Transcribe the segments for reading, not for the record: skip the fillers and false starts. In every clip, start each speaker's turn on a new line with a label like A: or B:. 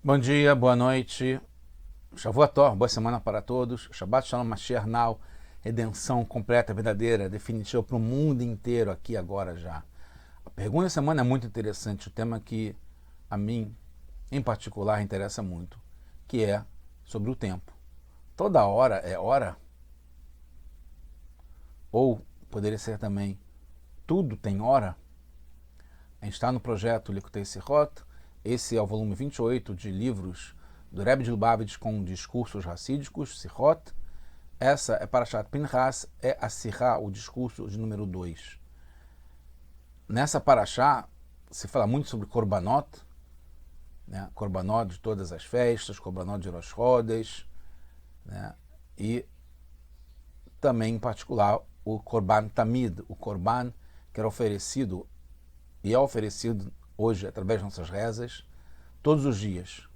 A: Bom dia, boa noite, Shavua Tov, boa semana para todos, Shabbat Shalom Mashiach Now, redenção completa, verdadeira, definitiva para o mundo inteiro aqui agora já. A pergunta da semana é muito interessante, o tema que a mim, em particular, interessa muito, que é sobre o tempo. Toda hora é hora? Ou poderia ser também tudo tem hora? A gente está no projeto Likutei Sichot. Esse é o volume 28 de livros do Rebbe de Lubavitch com discursos racídicos, Sichot. Essa é Parashat Pinchas, é a Sirá, o discurso de número 2. Nessa Parashá se fala muito sobre Korbanot, né? Korbanot de todas as festas, Korbanot de Rosh Chodesh, né? E também, em particular, o Korban Tamid, o Korban que era oferecido e é oferecido hoje através das nossas rezas, todos os dias.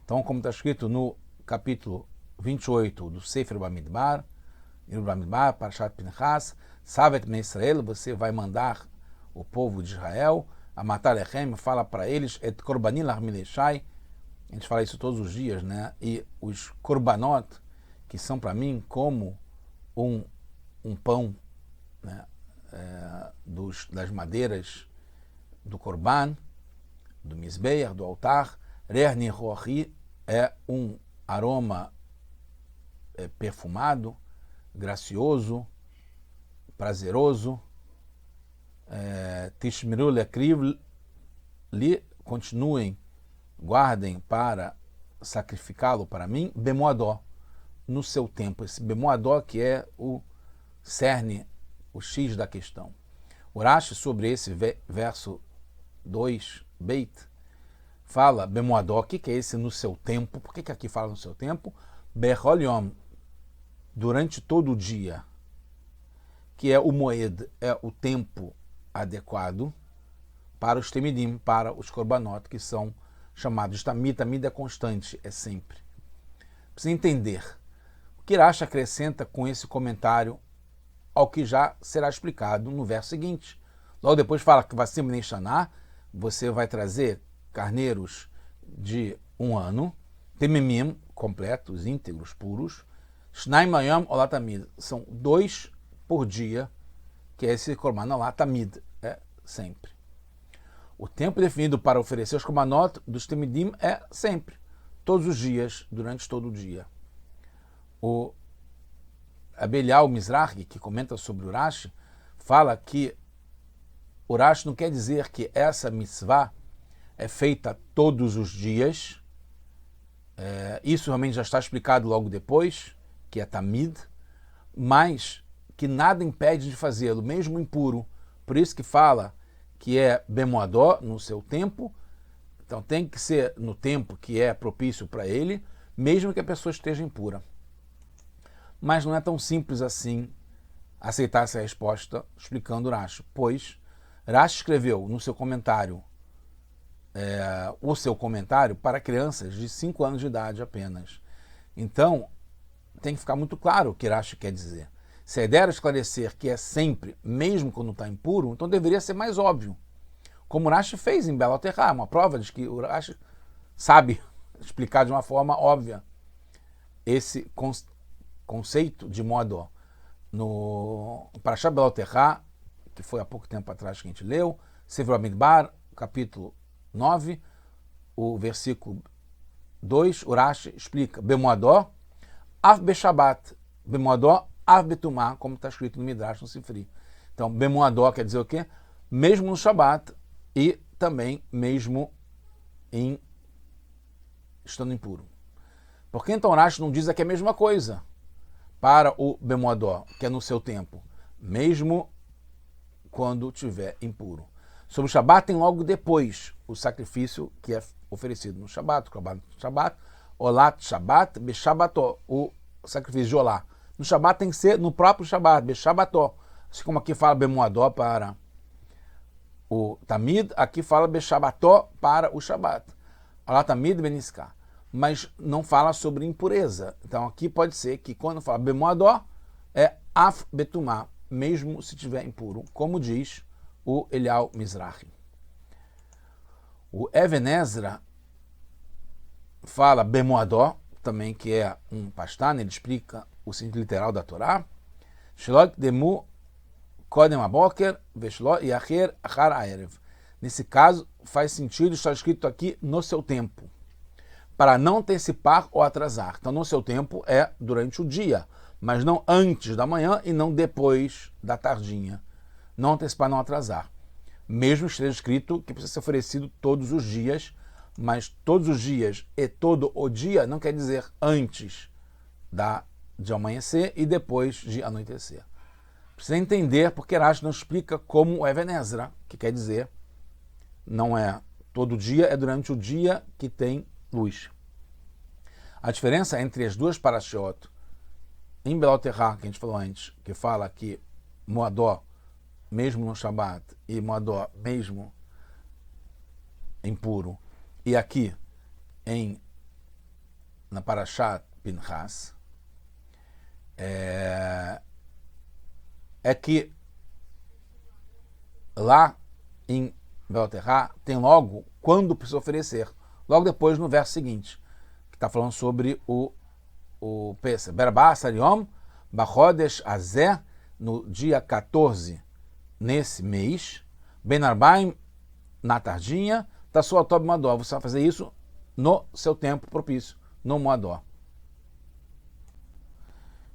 A: Então, como está escrito no capítulo 28 do Sefer Bamidbar, Parashat Pinchas, Savet Me Israel, você vai mandar o povo de Israel a matar Lechem, fala para eles, Et Korbanim Larmileshai, a gente fala isso todos os dias, né? E os Korbanot, que são para mim como um pão, né? Das madeiras do Korban, do Mizbeach, do altar. Re'er Nihochi é um aroma perfumado, gracioso, prazeroso. Tishmiru lekriv li, continuem, guardem para sacrificá-lo para mim, bemoadó, no seu tempo. Esse bemoadó que é o cerne, o X da questão. Urashi, sobre esse verso 2, Beit, fala bemoadó, o que é esse no seu tempo? Por que aqui fala no seu tempo? Bechol yom, durante todo o dia, que é o moed, é o tempo adequado para os temidim, para os korbanot, que são chamados tamid. Tamid é constante, é sempre. Precisa entender. O que Rashi acrescenta com esse comentário ao que já será explicado no verso seguinte. Logo depois fala que Vasim Bnei Shaná, você vai trazer carneiros de um ano, tememim, completos, íntegros, puros, Shnaim Mayam Olatamid, são 2 por dia, que é esse korban Olatamid, é sempre. O tempo definido para oferecer os korbanot dos temidim é sempre, todos os dias, durante todo o dia. O Abelial Mizrahi, que comenta sobre o Urashi, fala que o Urashi não quer dizer que essa mitzvah é feita todos os dias. Isso realmente já está explicado logo depois, que é Tamid, mas que nada impede de fazê-lo, mesmo impuro. Por isso que fala que é Bemoadó, no seu tempo. Então tem que ser no tempo que é propício para ele, mesmo que a pessoa esteja impura. Mas não é tão simples assim aceitar essa resposta explicando Rashi, pois Rashi escreveu no seu comentário o seu comentário para crianças de 5 anos de idade apenas. Então, tem que ficar muito claro o que Rashi quer dizer. Se a ideia era esclarecer que é sempre, mesmo quando está impuro, então deveria ser mais óbvio. Como o Rashi fez em Bela Terra, uma prova de que o Rashi sabe explicar de uma forma óbvia esse conceito de modo no Parashat Bela Terra, que foi há pouco tempo atrás que a gente leu, Sefer Bamidbar, capítulo 9, o versículo 2, Urashi explica Bemoadó, Av Beshabat, Bemoadó, Av Betumá, como está escrito no Midrash, no Sifri. Então, Bemoadó quer dizer o quê? Mesmo no Shabat e também mesmo estando impuro. Por que então Urashi não diz aqui a mesma coisa para o Bemoadó, que é no seu tempo, mesmo quando estiver impuro? Sobre o Shabat tem logo depois o sacrifício que é oferecido no Shabat, Olat Shabat, Beshabató, o sacrifício de Olá. No Shabat tem que ser no próprio Shabat, Beshabató. Assim como aqui fala Bemoadó para o Tamid, aqui fala Beshabató para o Shabat. Olat Tamid Beniska. Mas não fala sobre impureza. Então aqui pode ser que quando fala Bemoadó é Af Betumá, mesmo se estiver impuro, como diz o Elial Mizrahi. O Even Ezra fala Bemoadó, também que é um pastana, ele explica o sentido literal da Torá. Shelo demu kodem aboker veshlo yacher achar aerev. Nesse caso, faz sentido estar escrito aqui no seu tempo, para não antecipar ou atrasar. Então, no seu tempo é durante o dia, mas não antes da manhã e não depois da tardinha. Não antecipar, não atrasar. Mesmo esteja escrito que precisa ser oferecido todos os dias, mas todos os dias e todo o dia não quer dizer antes de amanhecer e depois de anoitecer. Precisa entender porque Rashi não explica como o Even Ezra, que quer dizer não é todo dia, é durante o dia que tem luz. A diferença entre as duas parashiot, em Beloterra, que a gente falou antes, que fala que Moadó, mesmo no Shabat, e Moadó, mesmo impuro, e aqui na Parashat Pinchas, é que lá em Beloterra tem logo quando precisa oferecer, logo depois no verso seguinte, que está falando sobre o Pesach. Berabasar Yom Bachodesh Azeh, no dia 14, nesse mês, Ben Arbaim, na tardinha, Tassuatob Moadó. Você vai fazer isso no seu tempo propício, no Moadó.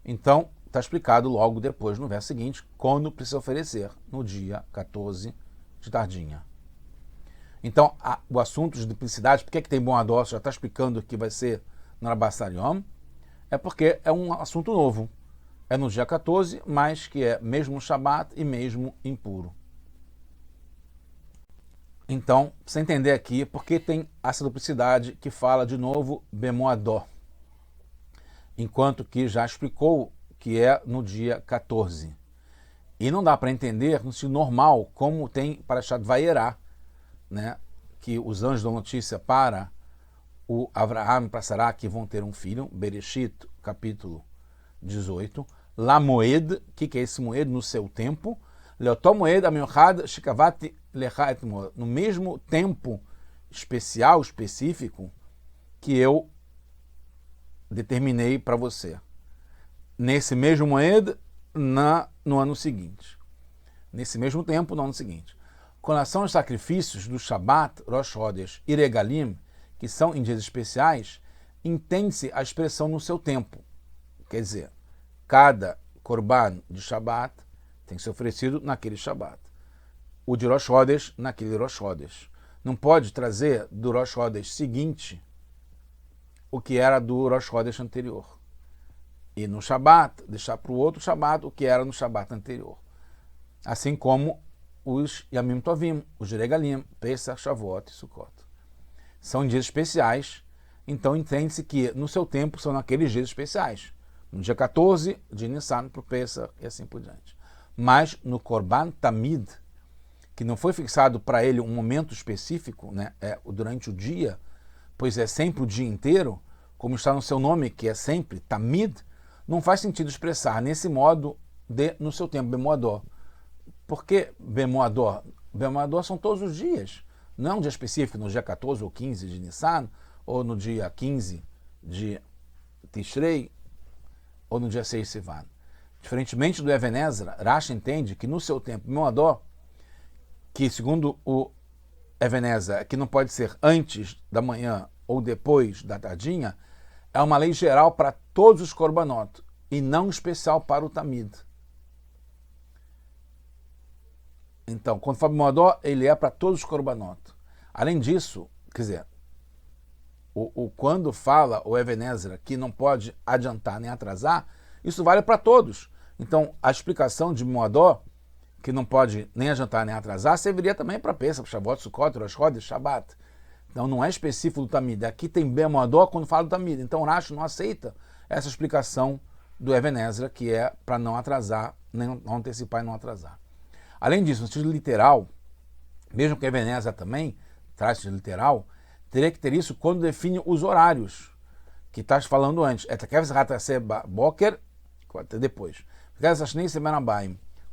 A: Então, está explicado logo depois, no verso seguinte, quando precisa oferecer, no dia 14 de tardinha. Então, o assunto de duplicidade, por que tem Moadó, já está explicando que vai ser no Rabasar Yom, é porque é um assunto novo. É no dia 14, mas que é mesmo Shabat e mesmo impuro. Então, precisa entender aqui por que tem essa duplicidade que fala de novo Bemoadó, enquanto que já explicou que é no dia 14. E não dá para entender no sentido normal, como tem Parashat Vayera, né, que os anjos dão notícia para o Avraham e para Sará que vão ter um filho, Bereshit, capítulo 18. La Moed, que é esse Moed? No seu tempo. Leotom Moed Amiochad Shikavati Lecha Etmor. No mesmo tempo especial, específico, que eu determinei para você. Nesse mesmo Moed, no ano seguinte. Nesse mesmo tempo, no ano seguinte. Com relação aos sacrifícios do Shabat, Rosh Chodesh e Regalim, que são em dias especiais, entende-se a expressão no seu tempo. Quer dizer, cada korban de Shabat tem que ser oferecido naquele Shabat. O de Rosh Chodesh, naquele Rosh Chodesh. Não pode trazer do Rosh Chodesh seguinte o que era do Rosh Chodesh anterior. E no Shabat, deixar para o outro Shabat o que era no Shabat anterior. Assim como os Yamim Tovim, os Regalim, Pesach, Shavuot e Sukkot. São dias especiais, então entende-se que no seu tempo são naqueles dias especiais. No dia 14 de Nissan para o Pesach e assim por diante. Mas no Korban Tamid, que não foi fixado para ele um momento específico, né, durante o dia, pois é sempre o dia inteiro, como está no seu nome, que é sempre Tamid, não faz sentido expressar nesse modo no seu tempo, Bemoadó. Por que Bemoadó? Bemoadó são todos os dias. Não é um dia específico, no dia 14 ou 15 de Nissan, ou no dia 15 de Tishrei, ou no dia 6 de Sivan. Diferentemente do Even Ezra, Rashi entende que no seu tempo, Bemoadó, que segundo o Even Ezra, que não pode ser antes da manhã ou depois da tardinha, é uma lei geral para todos os korbanot, e não especial para o Tamid. Então, quando fala Bemoadó, ele é para todos os korbanot. Além disso, quer dizer, quando fala o Even Ezra que não pode adiantar nem atrasar, isso vale para todos. Então, a explicação de Bemoadó, que não pode nem adiantar nem atrasar, serviria também para Pesach, Shavuot, Sukkot, Rosh Chodesh, Shabat. Então, não é específico do Tamid. Aqui tem Bemoadó quando fala do Tamid. Então, o Rashi não aceita essa explicação do Even Ezra, que é para não atrasar, nem não antecipar e não atrasar. Além disso, no sentido literal, mesmo que a Even Ezra também traz sentido literal, teria que ter isso quando define os horários, que está falando antes. Boker, depois.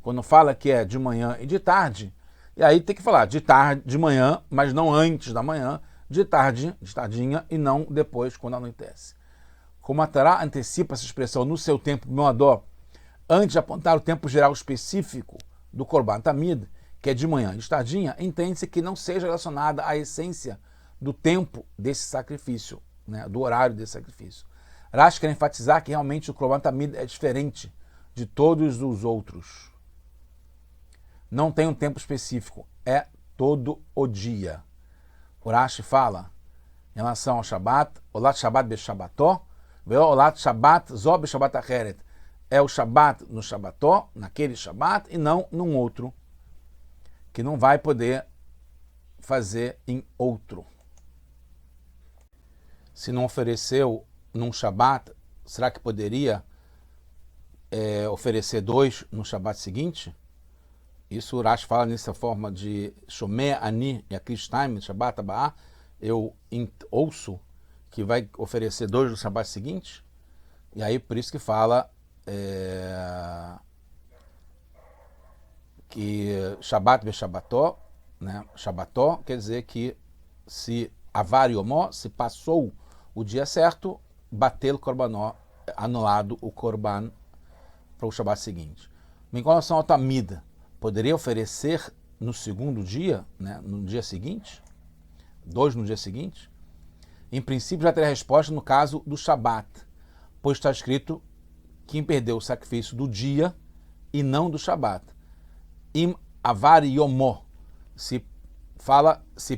A: Quando fala que é de manhã e de tarde, e aí tem que falar de tarde, de manhã, mas não antes da manhã, de tardinha, e não depois, quando anoitece. Como a Torá antecipa essa expressão no seu tempo Moadó, antes de apontar o tempo geral específico do Korban Tamid, que é de manhã, de tardinha, entende-se que não seja relacionada à essência do tempo desse sacrifício, né, do horário desse sacrifício. Rashi quer enfatizar que realmente o Korban Tamid é diferente de todos os outros. Não tem um tempo específico, é todo o dia. O Rashi fala em relação ao Shabat, Olat Shabat be-Shabató, Olat Shabat zo be-Shabat acheret. É o Shabat no Shabató, naquele Shabat, e não num outro, que não vai poder fazer em outro. Se não ofereceu num Shabat, será que poderia oferecer 2 no Shabat seguinte? Isso o Rashi fala nessa forma de Shomé Ani e Akrish Time, Shabat Abá, eu ouço que vai oferecer 2 no Shabat seguinte, e aí por isso que fala que Shabat be-Shabató, né? Shabató quer dizer que se avar yomó, se passou o dia certo, bateu o korbanó, anulado o korban para o Shabat seguinte. Em relação ao Tamid, poderia oferecer no segundo dia, né, no dia seguinte? 2 no dia seguinte? Em princípio já teria resposta no caso do Shabat, pois está escrito quem perdeu o sacrifício do dia e não do Shabat. Im avar yomó, se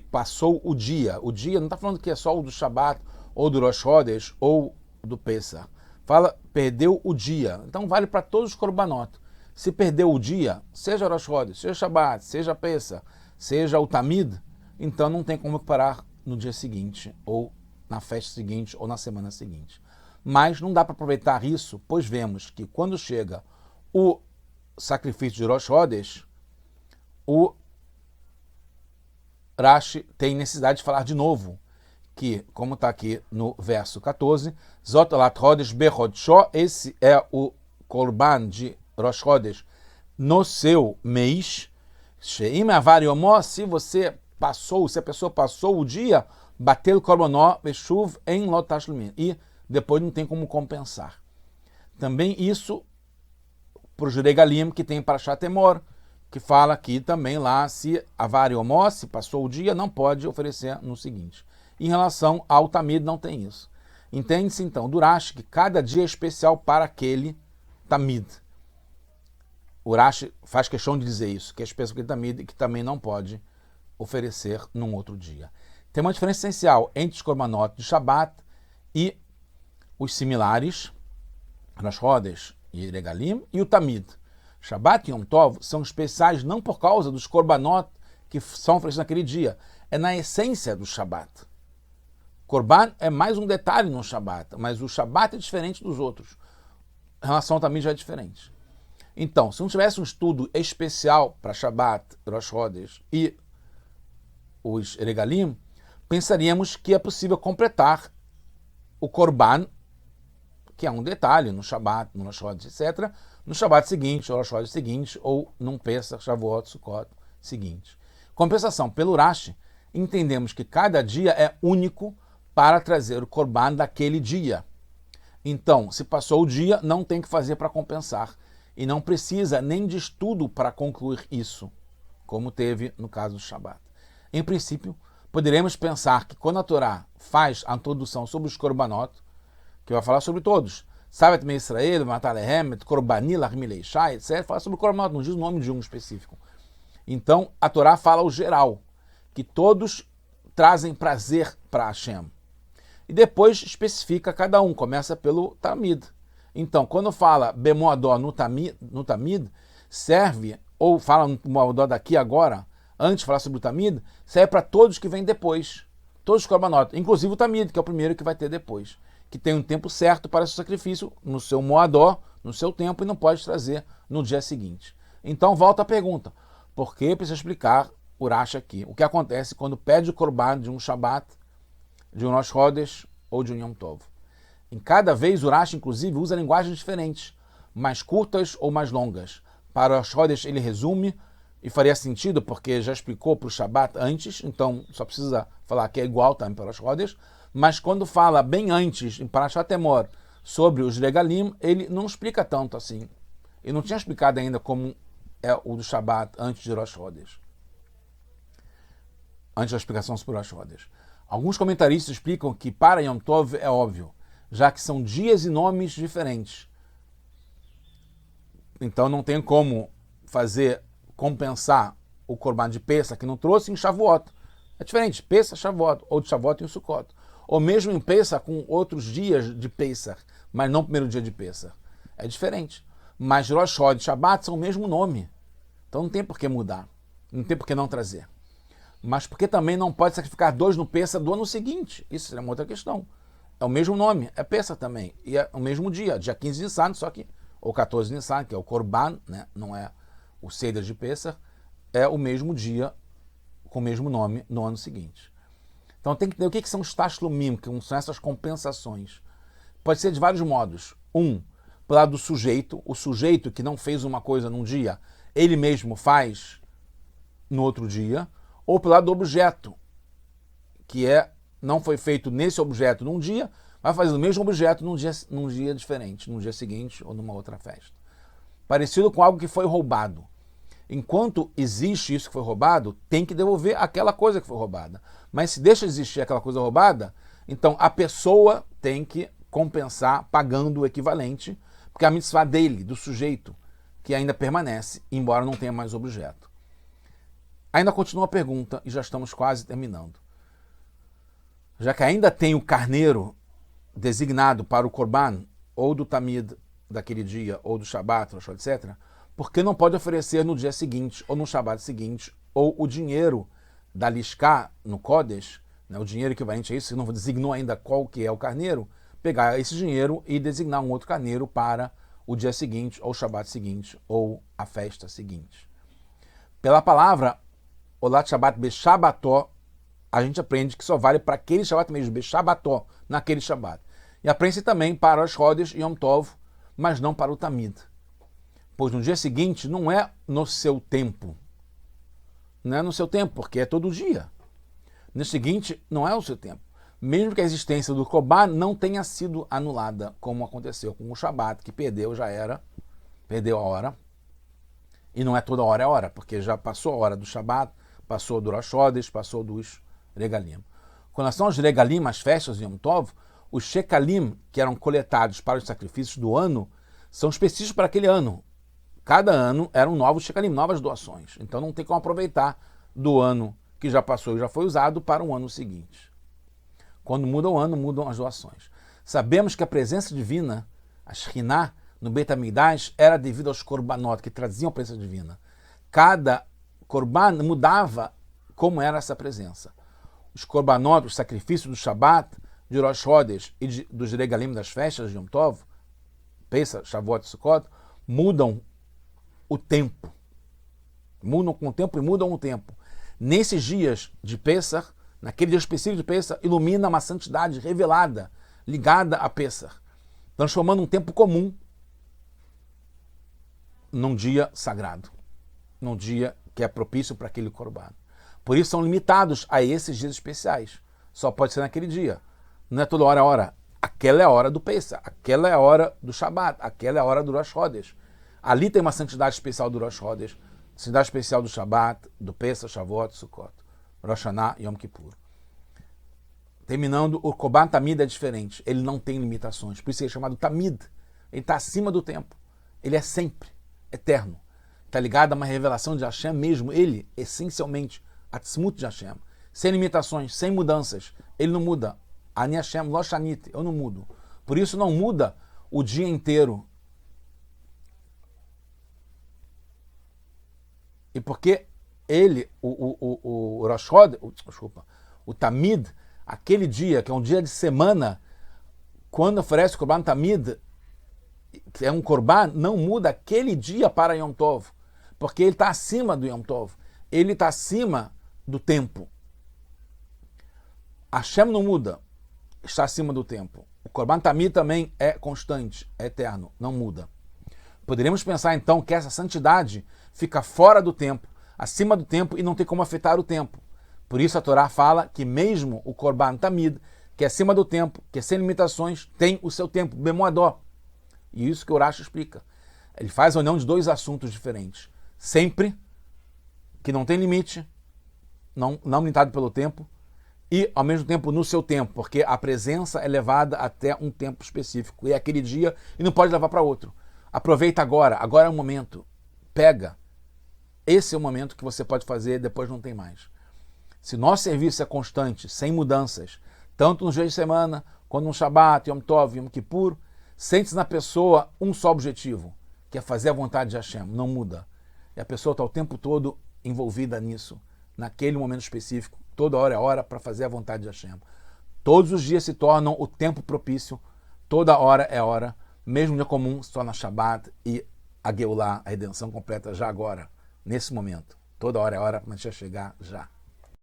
A: passou o dia não está falando que é só o do Shabat, ou do Rosh Chodesh, ou do Pesach. Fala, perdeu o dia. Então vale para todos os korbanot. Se perdeu o dia, seja Rosh Chodesh, seja Shabat, seja Pesach, seja o Tamid, então não tem como parar no dia seguinte, ou na festa seguinte, ou na semana seguinte. Mas não dá para aproveitar isso, pois vemos que quando chega o sacrifício de Rosh Chodesh, o Rashi tem necessidade de falar de novo, que, como está aqui no verso 14, Zot Olat Chodesh Bechodsho, esse é o Korban de Rosh Chodesh no seu mês, Sheim Avar Yomó, se a pessoa passou o dia, bateu o Korbanó, Beshuv em Lot Tashlumin, e depois não tem como compensar. Também isso para o Jurei Galim, que tem Parashat Emor, que fala que também lá, se Avar Yomó, se passou o dia, não pode oferecer no seguinte. Em relação ao Tamid, não tem isso. Entende-se então, do Rashi, que cada dia é especial para aquele Tamid. O Rashi faz questão de dizer isso, que é especial para aquele Tamid e que também não pode oferecer num outro dia. Tem uma diferença essencial entre os korbanot de Shabat e os similares, Rosh Chodesh e Regalim, e o Tamid. Shabat e Yom Tov são especiais não por causa dos korbanot que são oferecidos naquele dia, é na essência do Shabat. Korban é mais um detalhe no Shabat, mas o Shabat é diferente dos outros. Em relação ao Tamid já é diferente. Então, se não tivesse um estudo especial para Shabat, Rosh Chodesh e os Regalim, pensaríamos que é possível completar o Korban, que é um detalhe no Shabat, no Rosh Chodesh, etc., no Shabat seguinte, ou Rosh Chodesh seguinte, ou num Pesach, Shavuot, Sukkot seguinte. Compensação, pelo Rashi, entendemos que cada dia é único para trazer o Korban daquele dia. Então, se passou o dia, não tem que fazer para compensar. E não precisa nem de estudo para concluir isso, como teve no caso do Shabat. Em princípio, poderemos pensar que quando a Torá faz a introdução sobre os Korbanot, que vai falar sobre todos, Sabat Me Israel, Matalehem, Korbani, Lachmileishai, etc., fala sobre o Korbanot, não diz o nome de um específico. Então, a Torá fala o geral, que todos trazem prazer para Hashem. E depois especifica cada um, começa pelo Tamid. Então, quando fala Bemoadó no Tamid, serve, ou fala no Moadó daqui agora, antes de falar sobre o Tamid, serve para todos que vêm depois. Todos os Korbanot, inclusive o Tamid, que é o primeiro que vai ter depois. Que tem um tempo certo para esse sacrifício, no seu Moadó, no seu tempo, e não pode trazer no dia seguinte. Então, volta a pergunta. Por que precisa explicar o Rashi aqui? O que acontece quando pede o Korban de um Shabat, de um Rosh Chodesh ou de um Yom Tov? Em cada vez o Rashi, inclusive, usa linguagens diferentes, mais curtas ou mais longas. Para Rosh Chodesh ele resume, e faria sentido porque já explicou para o Shabat antes, então só precisa falar que é igual também para os Rodes, mas quando fala bem antes, em Parashat Emor, sobre os Regalim, ele não explica tanto assim. Ele não tinha explicado ainda como é o do Shabat antes de Rosh Chodesh. Antes da explicação sobre Rosh Chodesh. Alguns comentaristas explicam que para Yom Tov é óbvio, já que são dias e nomes diferentes. Então não tem como compensar o Korban de Pesach que não trouxe em Shavuot. É diferente, Pesach, Shavuot, ou de Shavuot em Sukkot. Ou mesmo em Pesach com outros dias de Pesach, mas não o primeiro dia de Pesach. É diferente. Mas Rosh Chodesh e Shabbat são o mesmo nome. Então não tem por que mudar. Não tem por que não trazer. Mas porque também não pode sacrificar dois no Pesach do ano seguinte. Isso é uma outra questão. É o mesmo nome, é Pesach também. E é o mesmo dia 15 de Nissan, só que, ou 14 de Nissan, que é o Korban, né? Não é o Seder de Pesach, é o mesmo dia, com o mesmo nome, no ano seguinte. Então tem que entender o que são os tashlumim, que são essas compensações. Pode ser de vários modos. Pelo lado do sujeito, o sujeito que não fez uma coisa num dia, ele mesmo faz no outro dia, ou pelo lado do objeto, que não foi feito nesse objeto num dia, vai fazer o mesmo objeto num dia diferente, num dia seguinte ou numa outra festa. Parecido com algo que foi roubado. Enquanto existe isso que foi roubado, tem que devolver aquela coisa que foi roubada. Mas se deixa de existir aquela coisa roubada, então a pessoa tem que compensar pagando o equivalente, porque é a mitzvah dele, do sujeito, que ainda permanece, embora não tenha mais objeto. Ainda continua a pergunta, e já estamos quase terminando. Já que ainda tem o carneiro designado para o Korban, ou do Tamid daquele dia, ou do Shabat, etc., por que não pode oferecer no dia seguinte, ou no Shabat seguinte, ou o dinheiro da Lishká no Kodesh, né, o dinheiro equivalente a isso, que não designou ainda qual que é o carneiro, pegar esse dinheiro e designar um outro carneiro para o dia seguinte, ou o Shabat seguinte, ou a festa seguinte. Pela palavra Olat Shabbat Beshabató, a gente aprende que só vale para aquele Shabbat mesmo, Beshabató, naquele Shabbat. E aprende também para os Rodes e Yom Tov, mas não para o Tamid. Pois no dia seguinte não é no seu tempo. Não é no seu tempo, porque é todo dia. No seguinte, não é o seu tempo. Mesmo que a existência do Korban não tenha sido anulada, como aconteceu com o Shabat, que perdeu a hora. E não é toda hora é hora, porque já passou a hora do Shabat, passou do Rosh Chodesh, passou dos Regalim. Com relação aos Regalim, as festas de Yom Tov, os Shekalim, que eram coletados para os sacrifícios do ano, são específicos para aquele ano. Cada ano eram novos Shekalim, novas doações. Então não tem como aproveitar do ano que já passou e já foi usado para um ano seguinte. Quando muda o ano, mudam as doações. Sabemos que a presença divina, a Shekhinah, no Beit HaMikdash, era devido aos Korbanot, que traziam a presença divina. Cada Korban mudava como era essa presença. Os Korbanot, os sacrifícios do Shabat, de Rosh Chodesh e dos Regalim das festas de Yom Tov, Pesach, Shavuot e Sukkot, mudam o tempo. Mudam com o tempo e mudam o tempo. Nesses dias de Pesach, naquele dia específico de Pesach, ilumina uma santidade revelada, ligada a Pesach, transformando um tempo comum num dia sagrado, num dia que é propício para aquele Korban. Por isso são limitados a esses dias especiais. Só pode ser naquele dia. Não é toda hora a hora. Aquela é a hora do Pesach, aquela é a hora do Shabat, aquela é a hora do Rosh Chodesh. Ali tem uma santidade especial do Rosh Chodesh, santidade especial do Shabat, do Pesach, Shavuot, Sukkot, Rosh Hashanah e Yom Kippur. Terminando, o Korban Tamid é diferente. Ele não tem limitações. Por isso ele é chamado Tamid. Ele está acima do tempo. Ele é sempre, eterno. Está ligado a uma revelação de Hashem mesmo. Ele, essencialmente, Atzmut de Hashem. Sem limitações, sem mudanças. Ele não muda. Ani Hashem lo shanit. Eu não mudo. Por isso não muda o dia inteiro. E porque ele, o Rosh Chodesh, o Tamid, aquele dia, que é um dia de semana, quando oferece o Korban Tamid, que é um Korban, não muda aquele dia para Yom Tov, porque ele está acima do Yom Tov, ele está acima do tempo. Hashem não muda, está acima do tempo. O Korban Tamid também é constante, é eterno, não muda. Poderíamos pensar então que essa santidade fica fora do tempo, acima do tempo e não tem como afetar o tempo. Por isso a Torá fala que mesmo o Korban Tamid, que é acima do tempo, que é sem limitações, tem o seu tempo, Bemoadó. E isso que o Urash explica. Ele faz a união de dois assuntos diferentes. Sempre que não tem limite, não limitado pelo tempo, e ao mesmo tempo no seu tempo, porque a presença é levada até um tempo específico. E é aquele dia e não pode levar para outro. Aproveita agora é o momento. Pega. Esse é o momento que você pode fazer, depois não tem mais. Se nosso serviço é constante, sem mudanças, tanto no dia de semana, quanto no Shabat, Yom Tov, Yom Kippur, sente-se na pessoa um só objetivo, que é fazer a vontade de Hashem, não muda. E a pessoa está o tempo todo envolvida nisso, naquele momento específico, toda hora é hora para fazer a vontade de Hashem. Todos os dias se tornam o tempo propício, toda hora é hora, mesmo no dia comum se torna Shabat e a Geulah, a redenção completa já agora, nesse momento. Toda hora é hora para a gente chegar já.